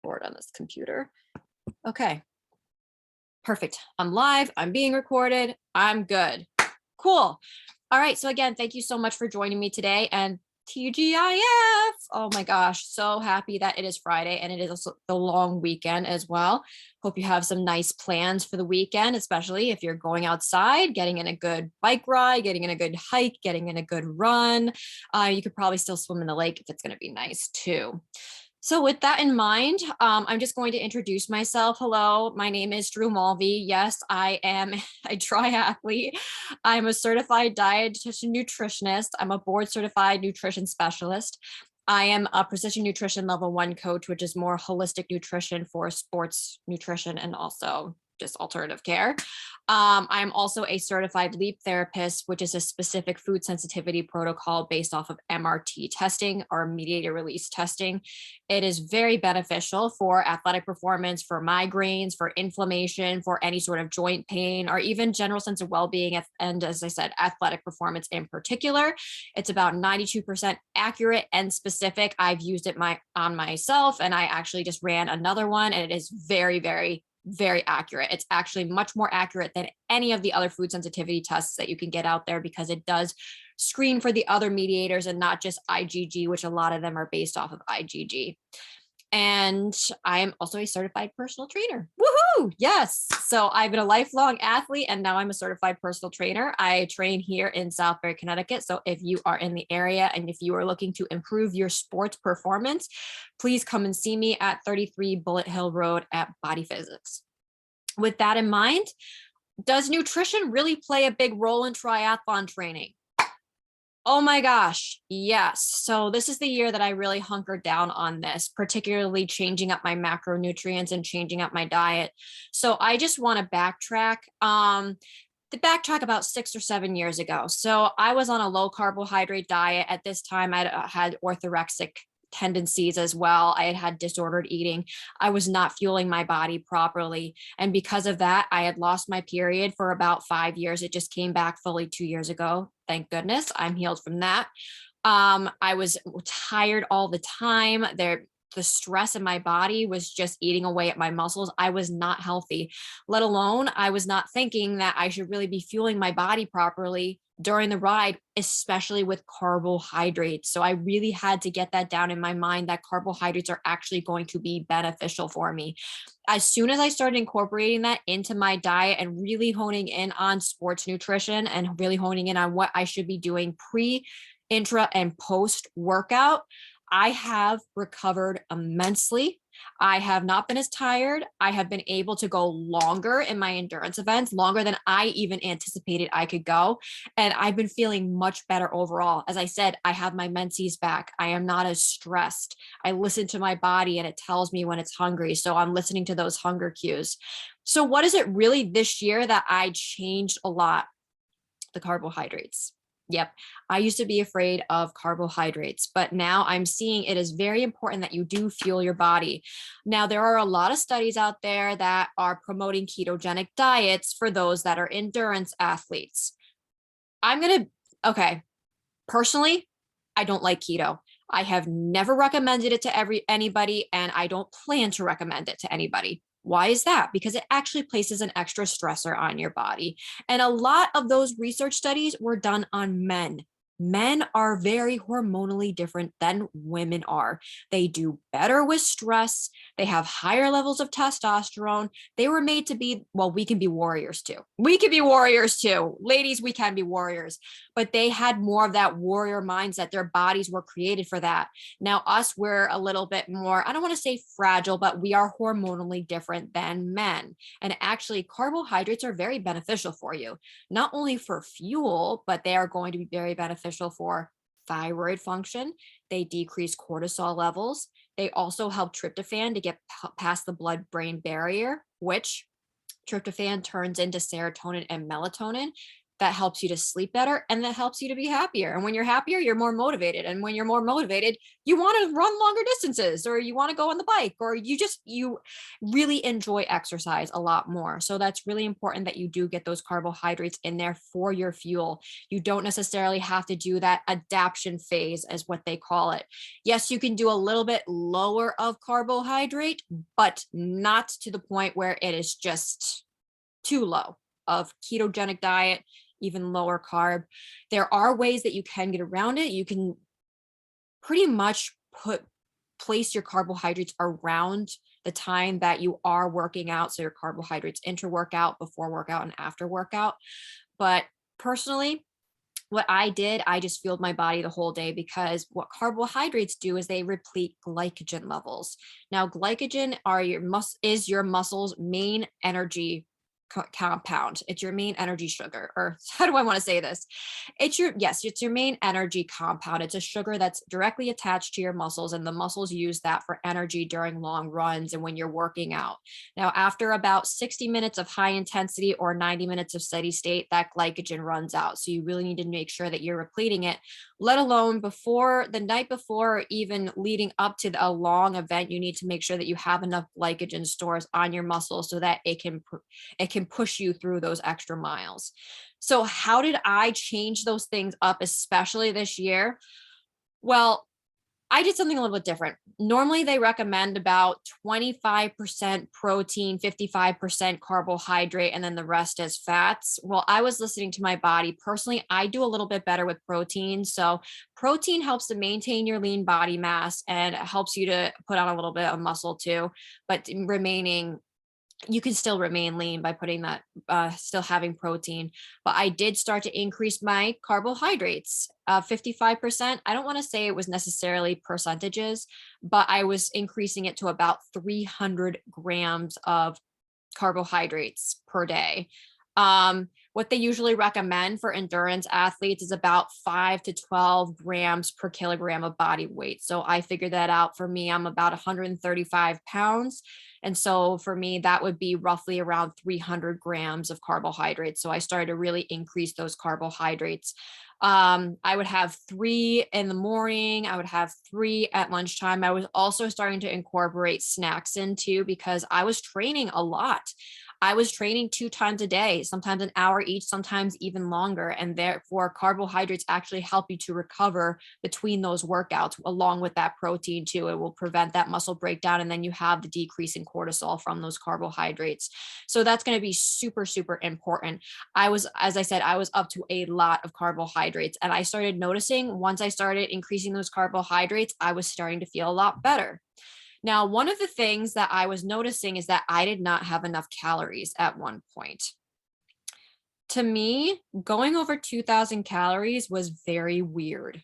record on this computer. Okay, perfect. I'm live. I'm being recorded. I'm good. Cool. All right. So again, thank you so much for joining me today. And TGIF. Oh my gosh. So happy that it is Friday and it is also the long weekend as well. Hope you have some nice plans for the weekend, especially if you're going outside, getting in a good bike ride, getting in a good hike, getting in a good run. You could probably still swim in the lake if it's going to be nice too. So with that in mind, I'm just going to introduce myself. Hello, my name is Drew Mulvey. Yes, I am a triathlete. I'm a certified dietitian nutritionist. I'm a board certified nutrition specialist. I am a precision nutrition level 1 coach, which is more holistic nutrition for sports nutrition and also just alternative care. I'm also a certified LEAP therapist, which is a specific food sensitivity protocol based off of MRT testing or mediator release testing. It is very beneficial for athletic performance, for migraines, for inflammation, for any sort of joint pain, or even general sense of well-being. And as I said, athletic performance in particular. It's about 92% accurate and specific. I've used it on myself, and I actually just ran another one, and it is very, very accurate. It's actually much more accurate than any of the other food sensitivity tests that you can get out there because it does screen for the other mediators and not just IgG, which a lot of them are based off of IgG. And I am also a certified personal trainer. Woohoo! Yes. So I've been a lifelong athlete and now I'm a certified personal trainer. I train here in Southbury, Connecticut. So if you are in the area and if you are looking to improve your sports performance, please come and see me at 33 Bullet Hill Road at Body Physics. With that in mind, does nutrition really play a big role in triathlon training? Oh my gosh, yes. So this is the year that I really hunkered down on this, particularly changing up my macronutrients and changing up my diet. So I just want to backtrack. The backtrack about 6 or 7 years ago. So I was on a low carbohydrate diet. At this time, I had orthorexic tendencies as well. I had disordered eating. I was not fueling my body properly. And because of that, I had lost my period for about 5 years. It just came back fully 2 years ago. Thank goodness I'm healed from that. I was tired all the time. The stress in my body was just eating away at my muscles. I was not healthy, let alone I was not thinking that I should really be fueling my body properly during the ride, especially with carbohydrates. So I really had to get that down in my mind that carbohydrates are actually going to be beneficial for me. As soon as I started incorporating that into my diet and really honing in on sports nutrition and really honing in on what I should be doing pre, intra, and post workout, I have recovered immensely. I have not been as tired. I have been able to go longer in my endurance events, longer than I even anticipated I could go. And I've been feeling much better overall. As I said, I have my menses back. I am not as stressed. I listen to my body and it tells me when it's hungry. So I'm listening to those hunger cues. So what is it really this year that I changed a lot? The carbohydrates. Yep. I used to be afraid of carbohydrates, but now I'm seeing it is very important that you do fuel your body. Now, there are a lot of studies out there that are promoting ketogenic diets for those that are endurance athletes. Okay. Personally, I don't like keto. I have never recommended it to anybody, and I don't plan to recommend it to anybody. Why is that? Because it actually places an extra stressor on your body. And a lot of those research studies were done on men. Men are very hormonally different than women are. They do better with stress. They have higher levels of testosterone. They were made to be, well, we can be warriors too. We can be warriors too. Ladies, we can be warriors. But they had more of that warrior mindset. Their bodies were created for that. Now, us, we're a little bit more, I don't want to say fragile, but we are hormonally different than men. And actually, carbohydrates are very beneficial for you, not only for fuel, but they are going to be very beneficial for thyroid function. They decrease cortisol levels. They also help tryptophan to get past the blood-brain barrier, which tryptophan turns into serotonin and melatonin. that helps you to sleep better, and that helps you to be happier. And when you're happier, you're more motivated. And when you're more motivated, you want to run longer distances, or you want to go on the bike, or you really enjoy exercise a lot more. So that's really important that you do get those carbohydrates in there for your fuel. You don't necessarily have to do that adaptation phase, as what they call it. Yes, you can do a little bit lower of carbohydrate, but not to the point where it is just too low of ketogenic diet, even lower carb. There are ways that you can get around it. You can pretty much place your carbohydrates around the time that you are working out. So your carbohydrates intra-workout, before workout, and after workout. But personally, what I did, I just fueled my body the whole day, because what carbohydrates do is they replete glycogen levels. Now, glycogen is your muscle's main energy compound. It's your main energy sugar, or how do I want to say this? It's your main energy compound. It's a sugar that's directly attached to your muscles, and the muscles use that for energy during long runs and when you're working out. Now, after about 60 minutes of high intensity or 90 minutes of steady state, that glycogen runs out. So you really need to make sure that you're repleting it, let alone before the night before, or even leading up to a long event. You need to make sure that you have enough glycogen stores on your muscles so that it can push you through those extra miles. So how did I change those things up, especially this year? Well, I did something a little bit different. Normally, they recommend about 25% protein, 55% carbohydrate, and then the rest is fats. Well, I was listening to my body. Personally, I do a little bit better with protein. So protein helps to maintain your lean body mass, and it helps you to put on a little bit of muscle too, but you can still remain lean by putting that, still having protein. But I did start to increase my carbohydrates, 55%. I don't want to say it was necessarily percentages, but I was increasing it to about 300 grams of carbohydrates per day. What they usually recommend for endurance athletes is about 5 to 12 grams per kilogram of body weight. So I figured that out. For me, I'm about 135 pounds. And so for me, that would be roughly around 300 grams of carbohydrates. So I started to really increase those carbohydrates. I would have 3 in the morning. I would have 3 at lunchtime. I was also starting to incorporate snacks in too, because I was training a lot. I was training 2 times a day, sometimes an hour each, sometimes even longer. And therefore, carbohydrates actually help you to recover between those workouts, along with that protein too. It will prevent that muscle breakdown. And then you have the decrease in cortisol from those carbohydrates. So that's going to be super, super important. As I said, I was up to a lot of carbohydrates. And I started noticing, once I started increasing those carbohydrates, I was starting to feel a lot better. Now, one of the things that I was noticing is that I did not have enough calories at one point. To me, going over 2,000 calories was very weird.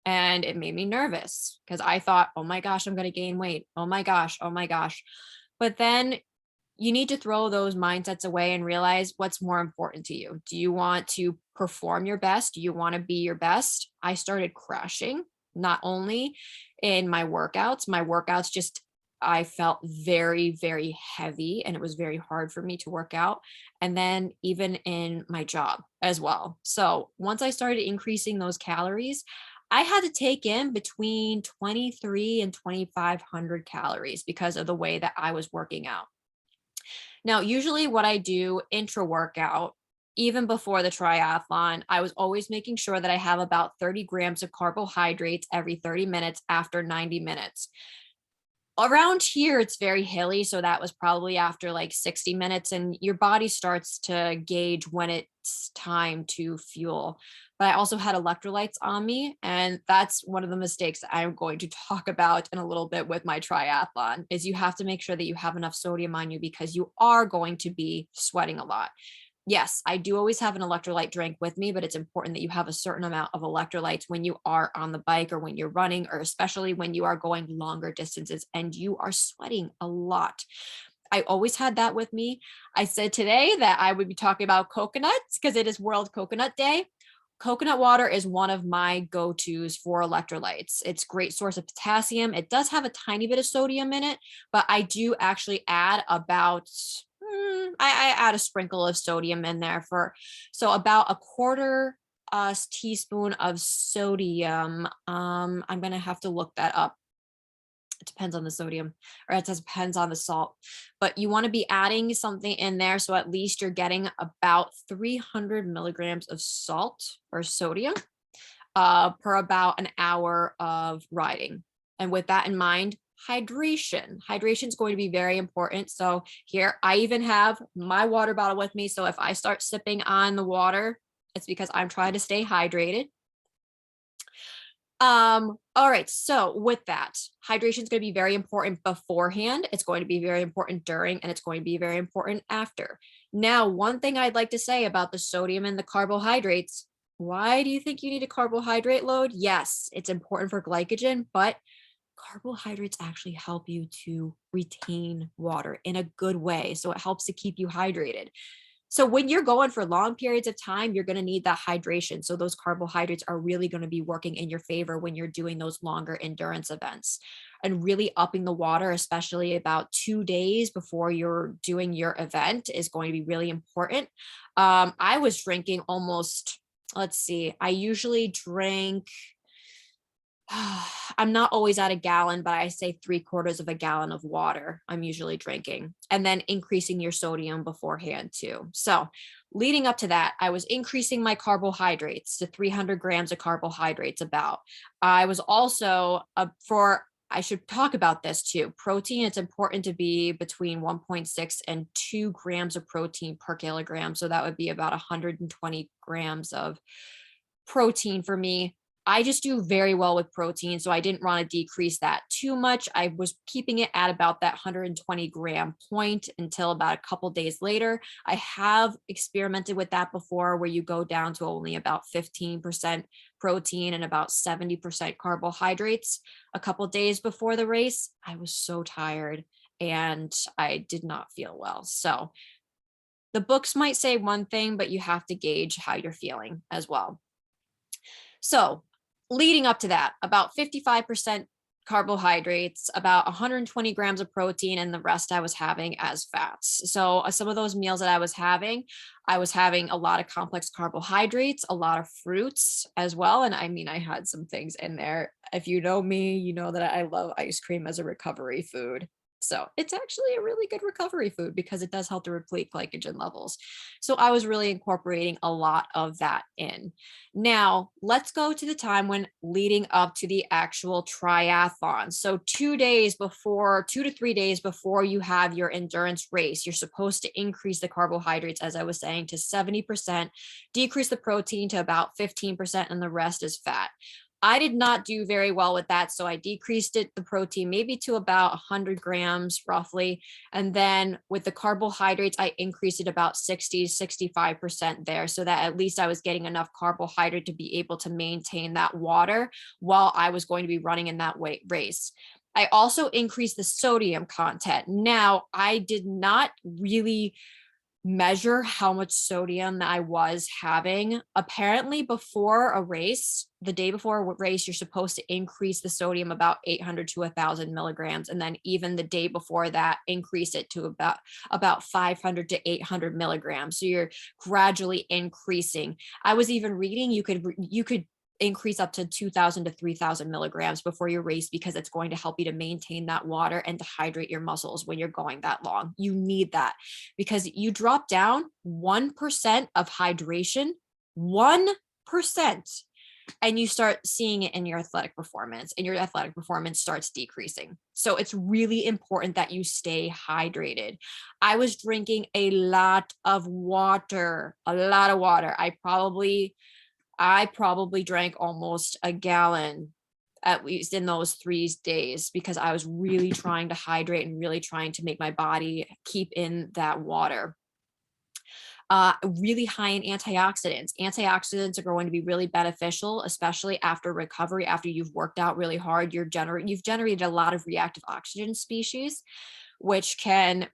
And it made me nervous, because I thought, oh my gosh, I'm going to gain weight. Oh my gosh. Oh my gosh. But then you need to throw those mindsets away and realize what's more important to you. Do you want to perform your best? Do you want to be your best? I started crashing, not only in my workouts just, I felt very, very heavy, and it was very hard for me to work out. And then even in my job as well. So once I started increasing those calories, I had to take in between 23 and 2,500 calories because of the way that I was working out. Now, usually what I do intra workout, even before the triathlon, I was always making sure that I have about 30 grams of carbohydrates every 30 minutes after 90 minutes. Around here, it's very hilly. So that was probably after like 60 minutes, and your body starts to gauge when it's time to fuel. But I also had electrolytes on me. And that's one of the mistakes that I'm going to talk about in a little bit with my triathlon, is you have to make sure that you have enough sodium on you, because you are going to be sweating a lot. Yes, I do always have an electrolyte drink with me, but it's important that you have a certain amount of electrolytes when you are on the bike, or when you're running, or especially when you are going longer distances and you are sweating a lot. I always had that with me. I said today that I would be talking about coconuts, because it is World Coconut Day. Coconut water is one of my go-tos for electrolytes. It's a great source of potassium. It does have a tiny bit of sodium in it, but I do actually add about I add a sprinkle of sodium in there so about a quarter teaspoon of sodium. I'm going to have to look that up. It depends on the sodium, or it depends on the salt, but you want to be adding something in there. So at least you're getting about 300 milligrams of salt or sodium per about an hour of riding. And with that in mind, hydration is going to be very important. So here I even have my water bottle with me. So if I start sipping on the water, it's because I'm trying to stay hydrated. All right. So with that, hydration is going to be very important beforehand. It's going to be very important during, and it's going to be very important after. Now, one thing I'd like to say about the sodium and the carbohydrates, why do you think you need a carbohydrate load? Yes, it's important for glycogen, but carbohydrates actually help you to retain water in a good way. So it helps to keep you hydrated. So when you're going for long periods of time, you're going to need that hydration. So those carbohydrates are really going to be working in your favor when you're doing those longer endurance events, and really upping the water, especially about 2 days before you're doing your event, is going to be really important. I was drinking almost, let's see, I usually drink, I'm not always at a gallon, but I say 3/4 of a gallon of water I'm usually drinking, and then increasing your sodium beforehand too. So leading up to that, I was increasing my carbohydrates to 300 grams of carbohydrates about. I was also I should talk about this too. Protein, it's important to be between 1.6 and 2 grams of protein per kilogram. So that would be about 120 grams of protein for me. I just do very well with protein, so I didn't want to decrease that too much. I was keeping it at about that 120 gram point until about a couple days later. I have experimented with that before, where you go down to only about 15% protein and about 70% carbohydrates a couple days before the race. I was so tired and I did not feel well. So the books might say one thing, but you have to gauge how you're feeling as well. So leading up to that, about 55% carbohydrates, about 120 grams of protein, and the rest I was having as fats. So some of those meals that I was having a lot of complex carbohydrates, a lot of fruits as well. And I mean, I had some things in there. If you know me, you know that I love ice cream as a recovery food. So it's actually a really good recovery food because it does help to replete glycogen levels. So I was really incorporating a lot of that in. Now, let's go to the time when leading up to the actual triathlon. So 2 to 3 days before you have your endurance race, you're supposed to increase the carbohydrates, as I was saying, to 70%, decrease the protein to about 15%, and the rest is fat. I did not do very well with that. So I decreased the protein maybe to about 100 grams roughly. And then with the carbohydrates, I increased it about 60, 65% there, so that at least I was getting enough carbohydrate to be able to maintain that water while I was going to be running in that race. I also increased the sodium content. Now, I did not really measure how much sodium I was having. Apparently, before a race, the day before a race, you're supposed to increase the sodium about 800 to 1,000 milligrams. And then even the day before that, increase it to about 500 to 800 milligrams. So you're gradually increasing. I was even reading you could increase up to 2,000 to 3,000 milligrams before your race, because it's going to help you to maintain that water and to hydrate your muscles when you're going that long. You need that because you drop down 1% of hydration, 1%, and you start seeing it in your athletic performance, and your athletic performance starts decreasing. So it's really important that you stay hydrated. I was drinking a lot of water. I probably drank almost a gallon at least in those 3 days, because I was really trying to hydrate and really trying to make my body keep in that water. Really high in antioxidants. Antioxidants are going to be really beneficial, especially after recovery, after you've worked out really hard. You've generated a lot of reactive oxygen species, which can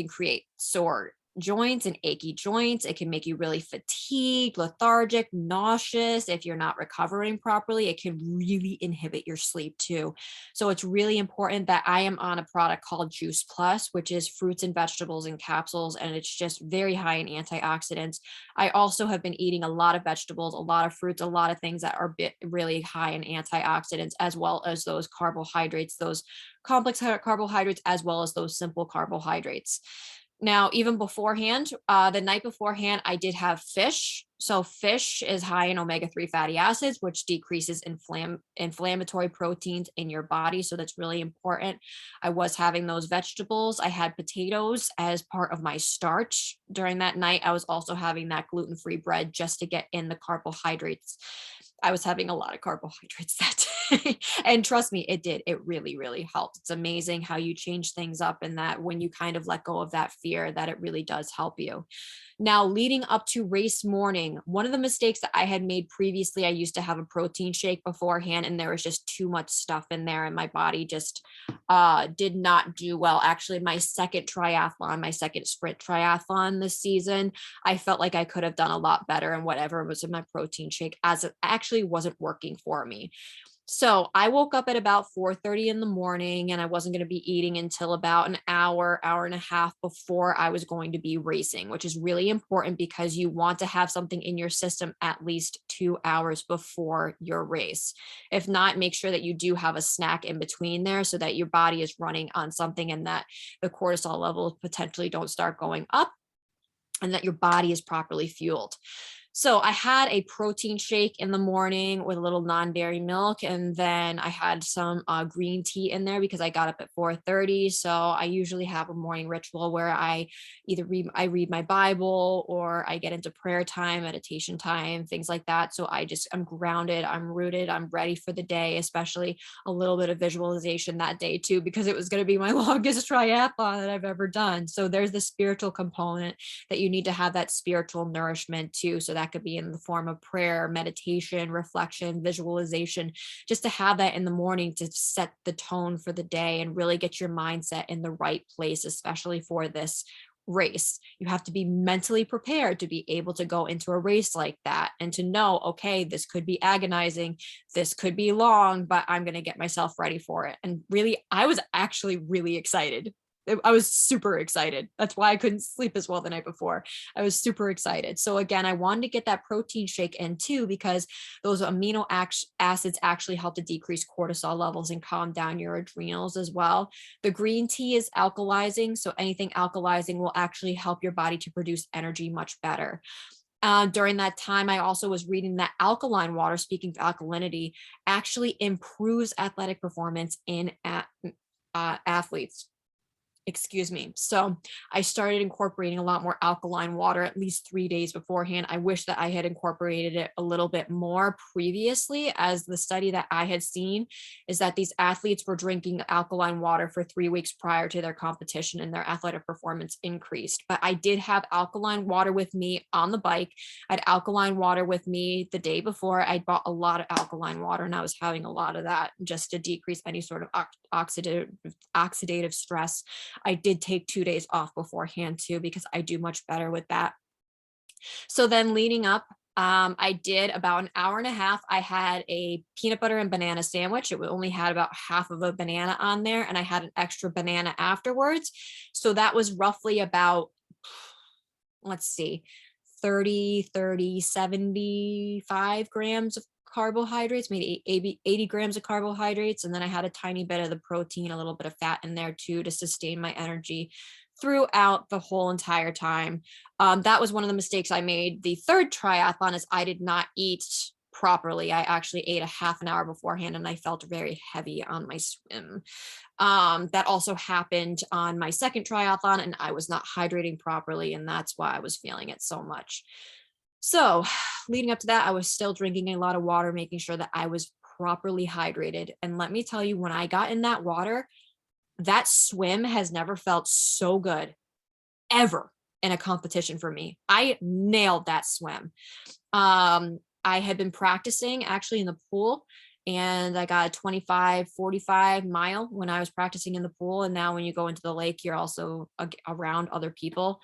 create sore joints and achy joints. It can make you really fatigued, lethargic, nauseous. If you're not recovering properly, it can really inhibit your sleep too. So it's really important that I am on a product called Juice Plus, which is fruits and vegetables in capsules, and it's just very high in antioxidants. I also have been eating a lot of vegetables, a lot of fruits, a lot of things that are really high in antioxidants, as well as those carbohydrates, those complex carbohydrates, as well as those simple carbohydrates. Now, even beforehand, the night beforehand, I did have fish. So fish is high in omega-3 fatty acids, which decreases inflammatory proteins in your body. So that's really important. I was having those vegetables. I had potatoes as part of my starch during that night. I was also having that gluten-free bread just to get in the carbohydrates. I was having a lot of carbohydrates that day. And trust me, it did. It really, really helped. It's amazing how you change things up, and that when you kind of let go of that fear, that it really does help you. Now, leading up to race morning, one of the mistakes that I had made previously, I used to have a protein shake beforehand, and there was just too much stuff in there, and my body just did not do well. Actually, my second triathlon, my second sprint triathlon this season, I felt like I could have done a lot better, and whatever was in my protein shake, as it actually wasn't working for me. So I woke up at about 4:30 in the morning, and I wasn't going to be eating until about an hour, hour and a half before I was going to be racing, which is really important because you want to have something in your system at least 2 hours before your race. If not, make sure that you do have a snack in between there so that your body is running on something and that the cortisol levels potentially don't start going up and that your body is properly fueled. So I had a protein shake in the morning with a little non-dairy milk, and then I had some green tea in there because I got up at 4:30. So I usually have a morning ritual where I either read my Bible, or I get into prayer time, meditation time, things like that. So I'm grounded, I'm rooted, I'm ready for the day, especially a little bit of visualization that day too, because it was going to be my longest triathlon that I've ever done. So there's the spiritual component, that you need to have that spiritual nourishment too. So that could be in the form of prayer, meditation, reflection, visualization, just to have that in the morning to set the tone for the day and really get your mindset in the right place, especially for this race. You have to be mentally prepared to be able to go into a race like that and to know, okay, this could be agonizing, this could be long, but I'm going to get myself ready for it. And really, I was actually really excited. I was super excited. That's why I couldn't sleep as well the night before. I was super excited. So again, I wanted to get that protein shake in too, because those amino acids actually help to decrease cortisol levels and calm down your adrenals as well. The green tea is alkalizing. So anything alkalizing will actually help your body to produce energy much better. During that time, I also was reading that alkaline water, speaking of alkalinity, actually improves athletic performance in athletes. Excuse me. So I started incorporating a lot more alkaline water at least 3 days beforehand. I wish that I had incorporated it a little bit more previously, as the study that I had seen is that these athletes were drinking alkaline water for 3 weeks prior to their competition, and their athletic performance increased. But I did have alkaline water with me on the bike. I had alkaline water with me the day before. I bought a lot of alkaline water, and I was having a lot of that just to decrease any sort of oxidative stress. I did take 2 days off beforehand too, because I do much better with that. So then leading up, I did about an hour and a half. I had a peanut butter and banana sandwich. It only had about half of a banana on there, and I had an extra banana afterwards. So that was roughly about, let's see, 75 grams of carbohydrates, maybe 80 grams of carbohydrates. And then I had a tiny bit of the protein, a little bit of fat in there too, to sustain my energy throughout the whole entire time. That was one of the mistakes I made. The third triathlon is I did not eat properly. I actually ate a half an hour beforehand, and I felt very heavy on my swim. That also happened on my second triathlon, and I was not hydrating properly, and that's why I was feeling it so much. So leading up to that, I was still drinking a lot of water, making sure that I was properly hydrated. And let me tell you, when I got in that water, that swim has never felt so good ever in a competition for me. I nailed that swim. I had been practicing actually in the pool, and I got a 25, 45 mile when I was practicing in the pool. And now when you go into the lake, you're also around other people.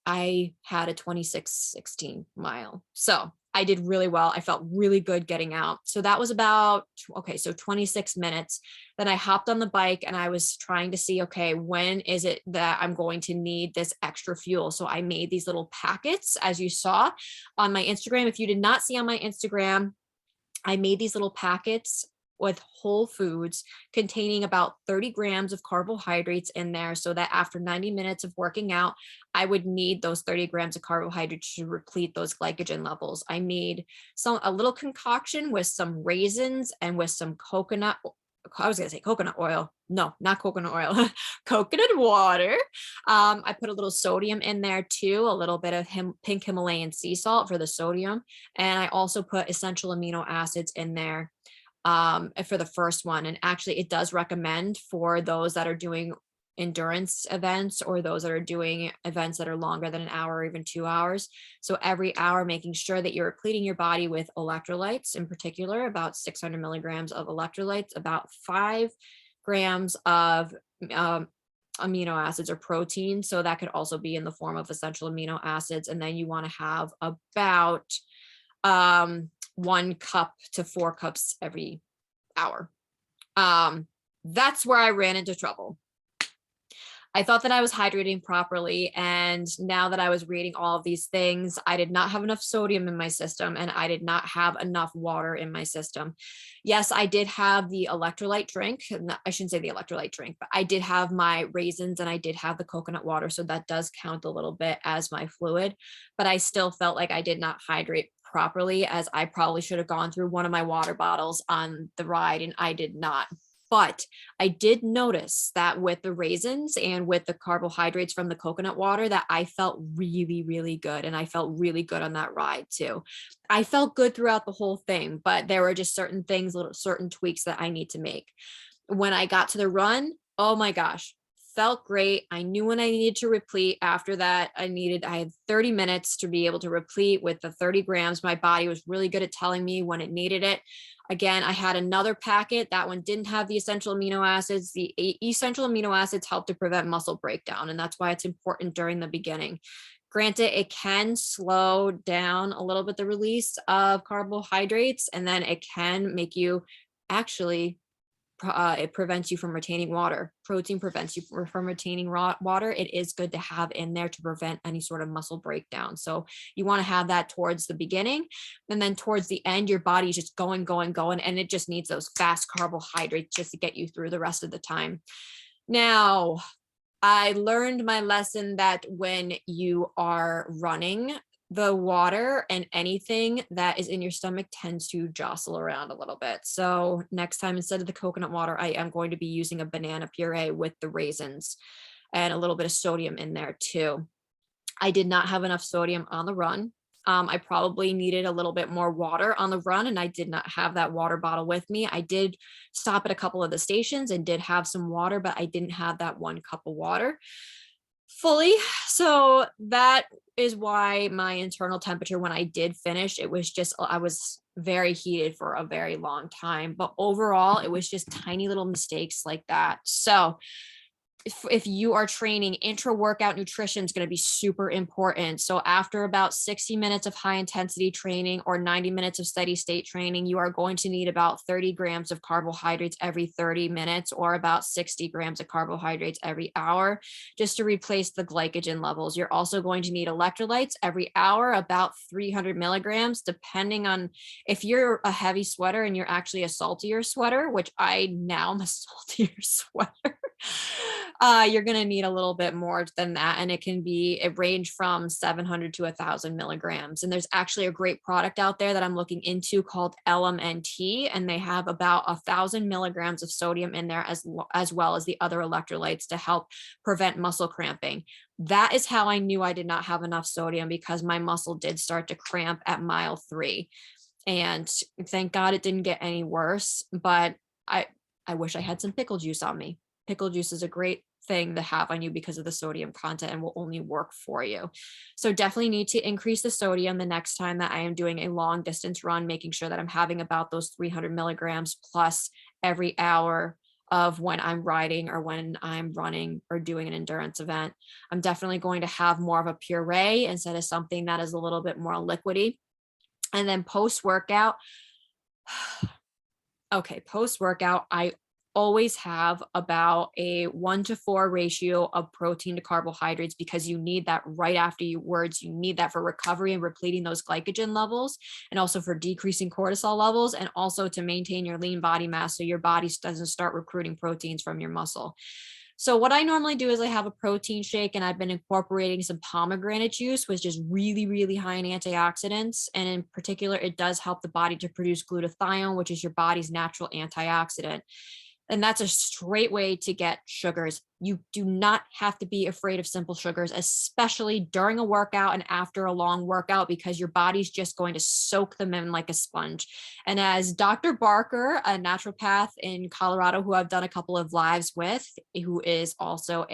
I had a 26:16 mile. So I did really well. I felt really good getting out. So that was about, okay, so 26 minutes. Then I hopped on the bike and I was trying to see, okay, when is it that I'm going to need this extra fuel? So I made these little packets, as you saw on my Instagram. If you did not see on my Instagram, I made these little packets with whole foods containing about 30 grams of carbohydrates in there, so that after 90 minutes of working out, I would need those 30 grams of carbohydrates to replete those glycogen levels. I made a little concoction with some raisins and with some coconut. I was going to say coconut oil. No, not coconut oil, coconut water. I put a little sodium in there too, a little bit of pink Himalayan sea salt for the sodium. And I also put essential amino acids in there for the first one. And actually, it does recommend for those that are doing endurance events or those that are doing events that are longer than an hour or even 2 hours. So every hour, making sure that you're repleting your body with electrolytes, in particular, about 600 milligrams of electrolytes, about 5 grams of amino acids or protein. So that could also be in the form of essential amino acids. And then you want to have about 1 cup to 4 cups every hour. That's where I ran into trouble. I thought that I was hydrating properly. And now that I was reading all of these things, I did not have enough sodium in my system and I did not have enough water in my system. Yes, I did have the electrolyte drink. I shouldn't say the electrolyte drink, but I did have my raisins and I did have the coconut water. So that does count a little bit as my fluid, but I still felt like I did not hydrate properly, as I probably should have gone through one of my water bottles on the ride and I did not. But I did notice that with the raisins and with the carbohydrates from the coconut water, that I felt really, really good. And I felt really good on that ride too. I felt good throughout the whole thing, but there were just certain things, certain tweaks that I need to make. When I got to the run, oh my gosh, felt great. I knew when I needed to replete. After that, I had 30 minutes to be able to replete with the 30 grams. My body was really good at telling me when it needed it. Again, I had another packet. That one didn't have the essential amino acids. The essential amino acids help to prevent muscle breakdown, and that's why it's important during the beginning. Granted, it can slow down a little bit the release of carbohydrates, and then it can make you actually it prevents you from retaining water. Protein prevents you from retaining water. It is good to have in there to prevent any sort of muscle breakdown. So you want to have that towards the beginning, and then towards the end, your body is just going, and it just needs those fast carbohydrates just to get you through the rest of the time. Now, I learned my lesson that when you are running, the water and anything that is in your stomach tends to jostle around a little bit. So next time, instead of the coconut water, I am going to be using a banana puree with the raisins and a little bit of sodium in there too. I did not have enough sodium on the run. I probably needed a little bit more water on the run, and I did not have that water bottle with me. I did stop at a couple of the stations and did have some water, but I didn't have that 1 cup of water fully. So that is why my internal temperature when I did finish, I was very heated for a very long time. But overall, it was just tiny little mistakes like that. So if you are training, intra-workout nutrition is going to be super important. So after about 60 minutes of high intensity training or 90 minutes of steady state training, you are going to need about 30 grams of carbohydrates every 30 minutes or about 60 grams of carbohydrates every hour just to replace the glycogen levels. You're also going to need electrolytes every hour, about 300 milligrams, depending on if you're a heavy sweater and you're actually a saltier sweater, which I now am a saltier sweater. You're going to need a little bit more than that. And it range from 700 to 1,000 milligrams. And there's actually a great product out there that I'm looking into called LMNT. And they have about 1,000 milligrams of sodium in there as well as the other electrolytes to help prevent muscle cramping. That is how I knew I did not have enough sodium, because my muscle did start to cramp at mile 3. And thank God it didn't get any worse, but I wish I had some pickle juice on me. Pickle juice is a great thing to have on you because of the sodium content and will only work for you. So definitely need to increase the sodium the next time that I am doing a long distance run, making sure that I'm having about those 300 milligrams plus every hour of when I'm riding or when I'm running or doing an endurance event. I'm definitely going to have more of a puree instead of something that is a little bit more liquidy. And then post workout, okay, post workout, I always have about a 1-to-4 ratio of protein to carbohydrates because you need that right after you words. You need that for recovery and repleting those glycogen levels, and also for decreasing cortisol levels, and also to maintain your lean body mass so your body doesn't start recruiting proteins from your muscle. So what I normally do is I have a protein shake, and I've been incorporating some pomegranate juice, which is really, really high in antioxidants. And in particular, it does help the body to produce glutathione, which is your body's natural antioxidant. And that's a straight way to get sugars. You do not have to be afraid of simple sugars, especially during a workout and after a long workout, because your body's just going to soak them in like a sponge. And as Dr. Barker, a naturopath in Colorado, who I've done a couple of lives with, who is also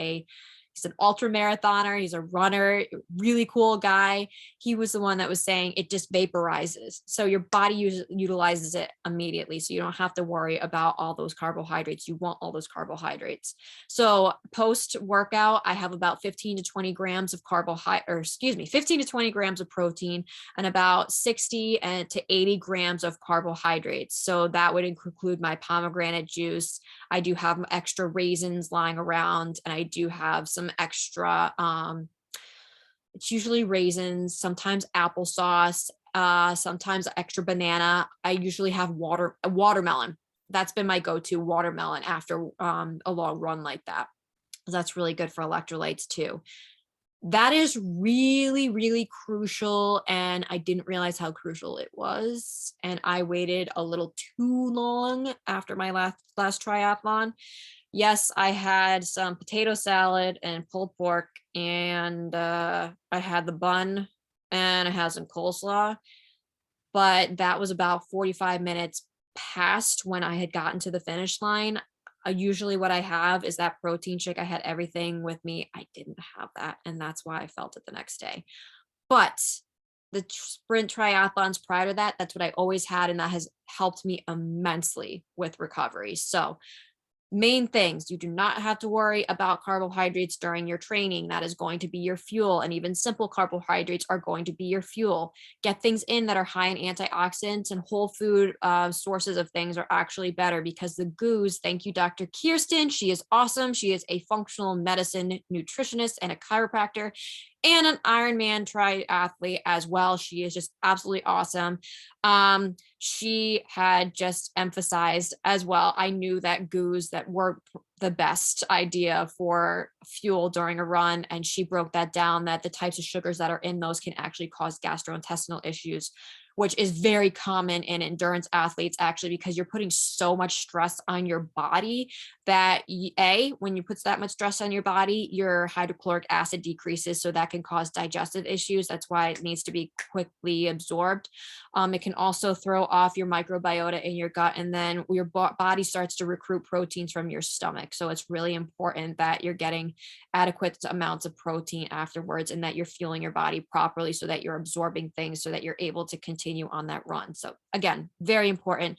he's an ultra marathoner, he's a runner, really cool guy. He was the one that was saying it just vaporizes. So your body utilizes it immediately. So you don't have to worry about all those carbohydrates. You want all those carbohydrates. So post workout, I have about 15 to 20 grams of 15 to 20 grams of protein and about 60 to 80 grams of carbohydrates. So that would include my pomegranate juice. I do have extra raisins lying around, and I do have some extra, it's usually raisins, sometimes applesauce, sometimes extra banana. I usually have watermelon. That's been my go-to, watermelon, after a long run like that. That's really good for electrolytes too. That is really, really crucial. And I didn't realize how crucial it was. And I waited a little too long after my last triathlon. Yes, I had some potato salad and pulled pork, and I had the bun, and I had some coleslaw, but that was about 45 minutes past when I had gotten to the finish line. Usually what I have is that protein shake. I had everything with me. I didn't have that, and that's why I felt it the next day. But the sprint triathlons prior to that, that's what I always had, and that has helped me immensely with recovery. So main things, you do not have to worry about carbohydrates during your training. That is going to be your fuel, and even simple carbohydrates are going to be your fuel. Get things in that are high in antioxidants, and whole food sources of things are actually better, because the goos, thank you Dr. Kirsten, she is awesome. She is a functional medicine nutritionist and a chiropractor and an Ironman triathlete as well. She is just absolutely awesome. She had just emphasized as well, I knew that goos that were the best idea for fuel during a run, and she broke that down, that the types of sugars that are in those can actually cause gastrointestinal issues, which is very common in endurance athletes, actually, because you're putting so much stress on your body that when you put that much stress on your body, your hydrochloric acid decreases. So that can cause digestive issues. That's why it needs to be quickly absorbed. It can also throw off your microbiota in your gut, and then your body starts to recruit proteins from your stomach. So it's really important that you're getting adequate amounts of protein afterwards, and that you're fueling your body properly so that you're absorbing things so that you're able to continue on that run. So again, very important.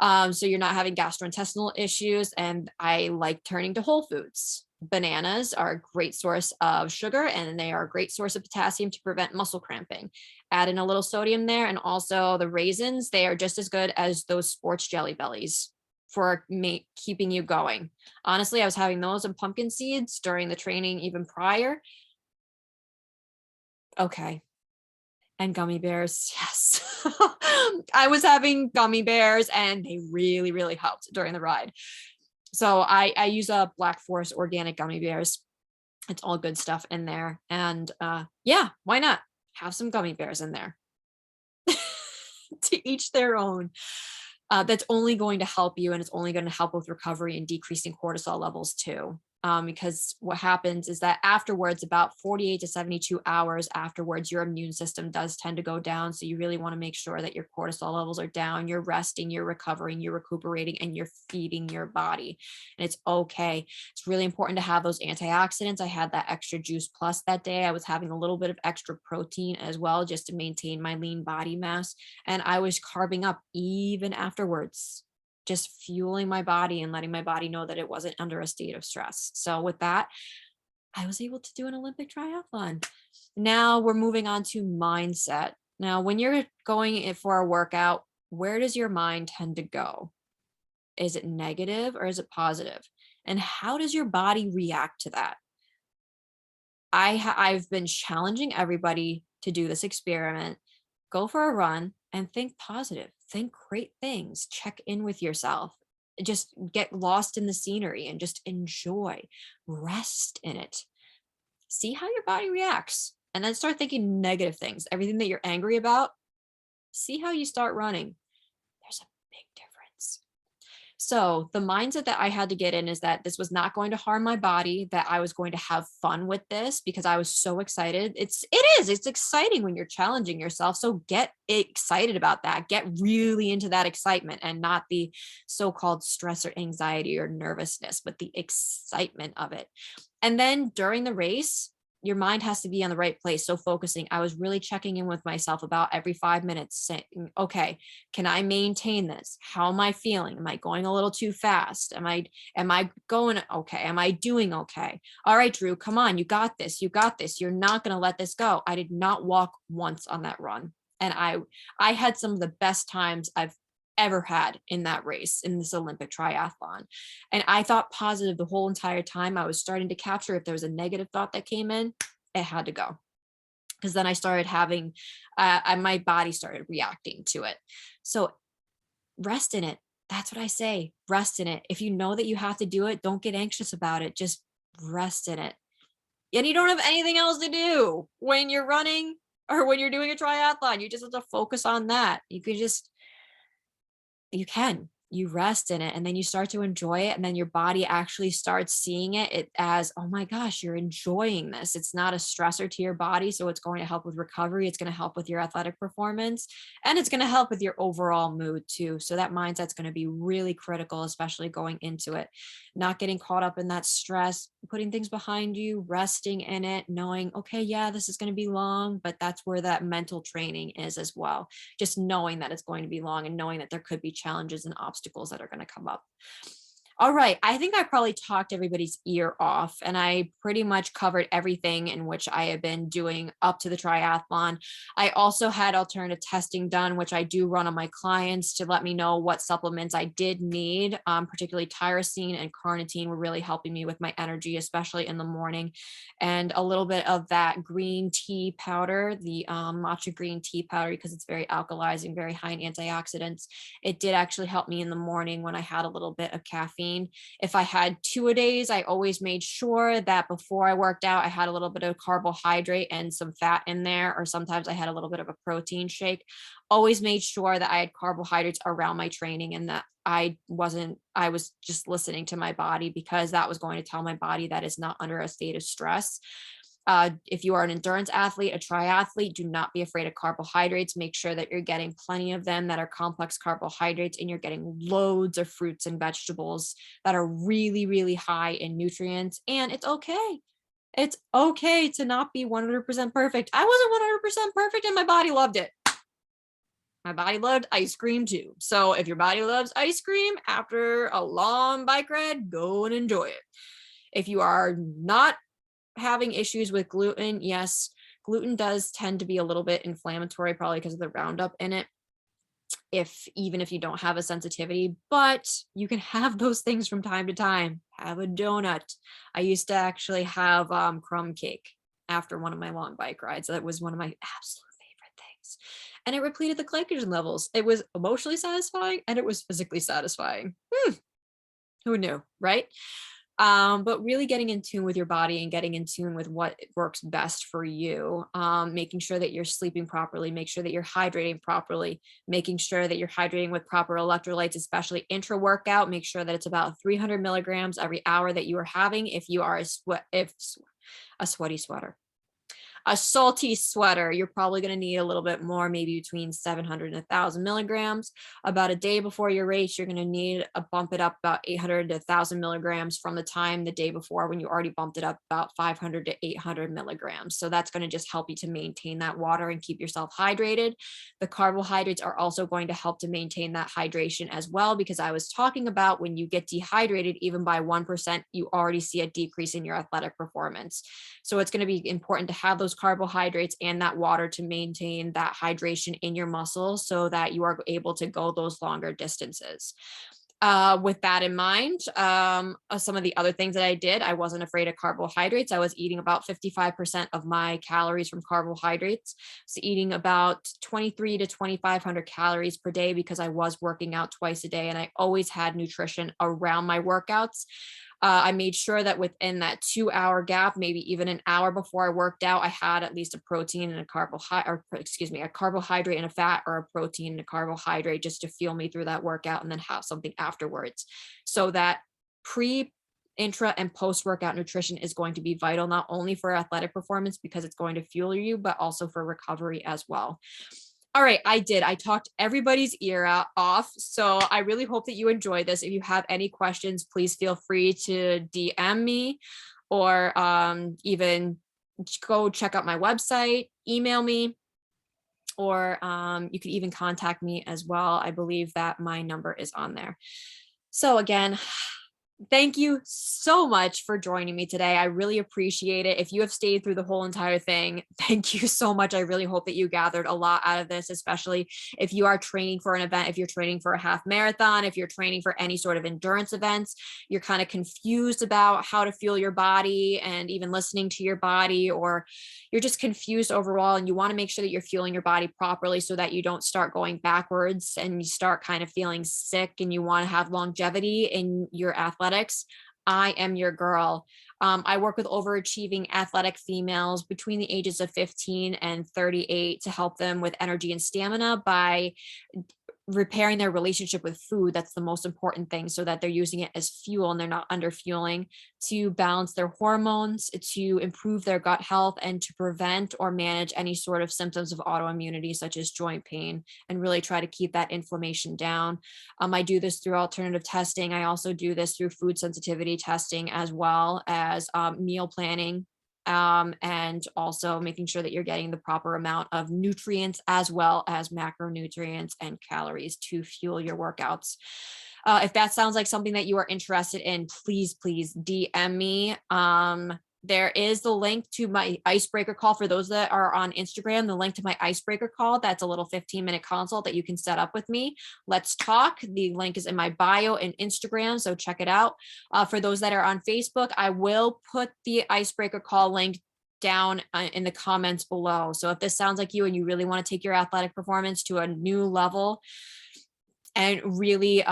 So you're not having gastrointestinal issues. And I like turning to whole foods. Bananas are a great source of sugar, and they are a great source of potassium to prevent muscle cramping. Add in a little sodium there, and also the raisins, they are just as good as those sports jelly bellies for keeping you going. Honestly, I was having those and pumpkin seeds during the training even prior. Okay. And gummy bears, yes. I was having gummy bears, and they really, really helped during the ride. So I use a Black Forest organic gummy bears. It's all good stuff in there. And yeah, why not have some gummy bears in there? To each their own. That's only going to help you, and it's only going to help with recovery and decreasing cortisol levels too. Because what happens is that afterwards, about 48 to 72 hours afterwards, your immune system does tend to go down. So you really want to make sure that your cortisol levels are down, you're resting, you're recovering, you're recuperating, and you're feeding your body. And it's okay. It's really important to have those antioxidants. I had that extra juice plus that day. I was having a little bit of extra protein as well, just to maintain my lean body mass. And I was carving up even afterwards. just fueling my body and letting my body know that it wasn't under a state of stress. So with that, I was able to do an Olympic triathlon. Now we're moving on to mindset. Now, when you're going in for a workout, where does your mind tend to go? Is it negative or is it positive? And how does your body react to that? I've been challenging everybody to do this experiment. Go for a run and think positive. Think great things. Check in with yourself. Just get lost in the scenery and just enjoy. Rest in it. See how your body reacts. And then start thinking negative things. Everything that you're angry about, see how you start running. There's a big difference. So the mindset that I had to get in is that this was not going to harm my body, that I was going to have fun with this because I was so excited. It's exciting when you're challenging yourself. So get excited about that. Get really into that excitement and not the so-called stress or anxiety or nervousness, but the excitement of it. And then during the race, your mind has to be on the right place. So focusing, I was really checking in with myself about every 5 minutes saying, okay, can I maintain this? How am I feeling? Am I going a little too fast? Am I going okay? Am I doing okay? All right, Drew, come on. You got this. You got this. You're not going to let this go. I did not walk once on that run. And I had some of the best times I've ever had in that race, in this Olympic triathlon. And I thought positive the whole entire time. I was starting to capture if there was a negative thought that came in, it had to go. Because then I started having, my body started reacting to it. So rest in it. That's what I say. Rest in it. If you know that you have to do it, don't get anxious about it. Just rest in it. And you don't have anything else to do when you're running or when you're doing a triathlon. You just have to focus on that. You rest in it and then you start to enjoy it. And then your body actually starts seeing it as, oh my gosh, you're enjoying this. It's not a stressor to your body. So it's going to help with recovery. It's going to help with your athletic performance, and it's going to help with your overall mood too. So that mindset's going to be really critical, especially going into it, not getting caught up in that stress, putting things behind you, resting in it, knowing, okay, yeah, this is going to be long, but that's where that mental training is as well. Just knowing that it's going to be long and knowing that there could be challenges and obstacles that are going to come up. All right. I think I probably talked everybody's ear off, and I pretty much covered everything in which I have been doing up to the triathlon. I also had alternative testing done, which I do run on my clients to let me know what supplements I did need. Particularly tyrosine and carnitine were really helping me with my energy, especially in the morning. And a little bit of that green tea powder, the matcha green tea powder, because it's very alkalizing, very high in antioxidants. It did actually help me in the morning when I had a little bit of caffeine. If I had 2-a-days, I always made sure that before I worked out, I had a little bit of carbohydrate and some fat in there, or sometimes I had a little bit of a protein shake. Always made sure that I had carbohydrates around my training and that I was just listening to my body, because that was going to tell my body that it's not under a state of stress. If you are an endurance athlete, a triathlete, do not be afraid of carbohydrates. Make sure that you're getting plenty of them that are complex carbohydrates, and you're getting loads of fruits and vegetables that are really, really high in nutrients. And it's okay. It's okay to not be 100% perfect. I wasn't 100% perfect and my body loved it. My body loved ice cream too. So if your body loves ice cream after a long bike ride, go and enjoy it. If you are not having issues with gluten, yes, gluten does tend to be a little bit inflammatory, probably because of the Roundup in it, even if you don't have a sensitivity, but you can have those things from time to time. Have a donut. I used to actually have crumb cake after one of my long bike rides. That was one of my absolute favorite things. And it repleted the glycogen levels. It was emotionally satisfying and it was physically satisfying. Who knew, right? But really getting in tune with your body and getting in tune with what works best for you, making sure that you're sleeping properly, make sure that you're hydrating properly, making sure that you're hydrating with proper electrolytes, especially intra-workout. Make sure that it's about 300 milligrams every hour that you are having if you are a sweaty sweater. A salty sweater, you're probably going to need a little bit more, maybe between 700 and 1,000 milligrams. About a day before your race, you're going to need a bump it up about 800 to 1,000 milligrams from the time the day before when you already bumped it up about 500 to 800 milligrams. So that's going to just help you to maintain that water and keep yourself hydrated. The carbohydrates are also going to help to maintain that hydration as well, because I was talking about when you get dehydrated, even by 1%, you already see a decrease in your athletic performance. So it's going to be important to have those carbohydrates and that water to maintain that hydration in your muscles so that you are able to go those longer distances. With that in mind, some of the other things that I did, I wasn't afraid of carbohydrates. I was eating about 55% of my calories from carbohydrates. So eating about 23 to 2,500 calories per day because I was working out twice a day and I always had nutrition around my workouts. I made sure that within that 2-hour gap, maybe even an hour before I worked out, I had at least a protein and a carbohydrate and a fat, or a protein and a carbohydrate, just to fuel me through that workout, and then have something afterwards. So that pre, intra, and post workout nutrition is going to be vital, not only for athletic performance because it's going to fuel you, but also for recovery as well. All right, I talked everybody's ear off. So I really hope that you enjoyed this. If you have any questions, please feel free to DM me, or even go check out my website, email me, or you could even contact me as well. I believe that my number is on there. So again, thank you so much for joining me today. I really appreciate it. If you have stayed through the whole entire thing, thank you so much. I really hope that you gathered a lot out of this, especially if you are training for an event, if you're training for a half marathon, if you're training for any sort of endurance events, you're kind of confused about how to fuel your body and even listening to your body, or you're just confused overall and you want to make sure that you're fueling your body properly so that you don't start going backwards and you start kind of feeling sick, and you want to have longevity in your athletics. I am your girl. I work with overachieving athletic females between the ages of 15 and 38 to help them with energy and stamina by repairing their relationship with food. That's the most important thing, so that they're using it as fuel and they're not under fueling, to balance their hormones, to improve their gut health, and to prevent or manage any sort of symptoms of autoimmunity such as joint pain, and really try to keep that inflammation down. I do this through alternative testing. I also do this through food sensitivity testing, as well as meal planning, and also making sure that you're getting the proper amount of nutrients as well as macronutrients and calories to fuel your workouts. If that sounds like something that you are interested in, please DM me. There is the link to my icebreaker call for those that are on Instagram, the link to my icebreaker call. That's a little 15-minute consult that you can set up with me. Let's talk. The link is in my bio and Instagram, so check it out. For those that are on Facebook, I will put the icebreaker call link down in the comments below. So if this sounds like you and you really want to take your athletic performance to a new level and really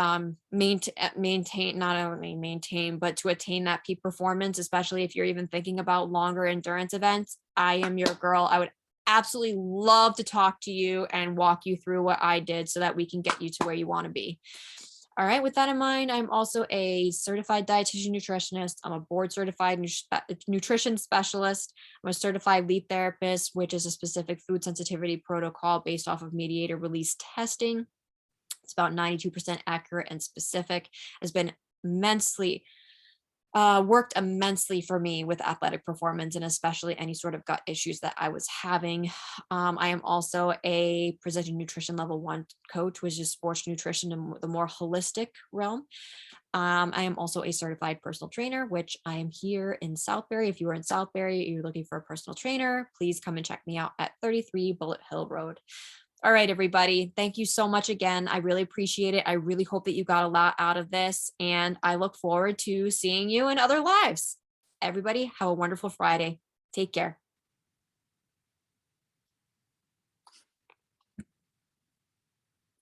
maintain, not only maintain, but to attain that peak performance, especially if you're even thinking about longer endurance events, I am your girl. I would absolutely love to talk to you and walk you through what I did so that we can get you to where you want to be. All right, with that in mind, I'm also a certified dietitian nutritionist. I'm a board certified nutrition specialist. I'm a certified lead therapist, which is a specific food sensitivity protocol based off of mediator release testing. It's about 92% accurate and specific, has been immensely worked immensely for me with athletic performance, and especially any sort of gut issues that I was having. I am also a precision nutrition level 1 coach, which is sports nutrition in the more holistic realm. I am also a certified personal trainer, which I am here in Southbury. If you are in Southbury, you're looking for a personal trainer, please come and check me out at 33 Bullet Hill Road. All right, everybody. Thank you so much again. I really appreciate it. I really hope that you got a lot out of this, and I look forward to seeing you in other lives. Everybody, have a wonderful Friday. Take care.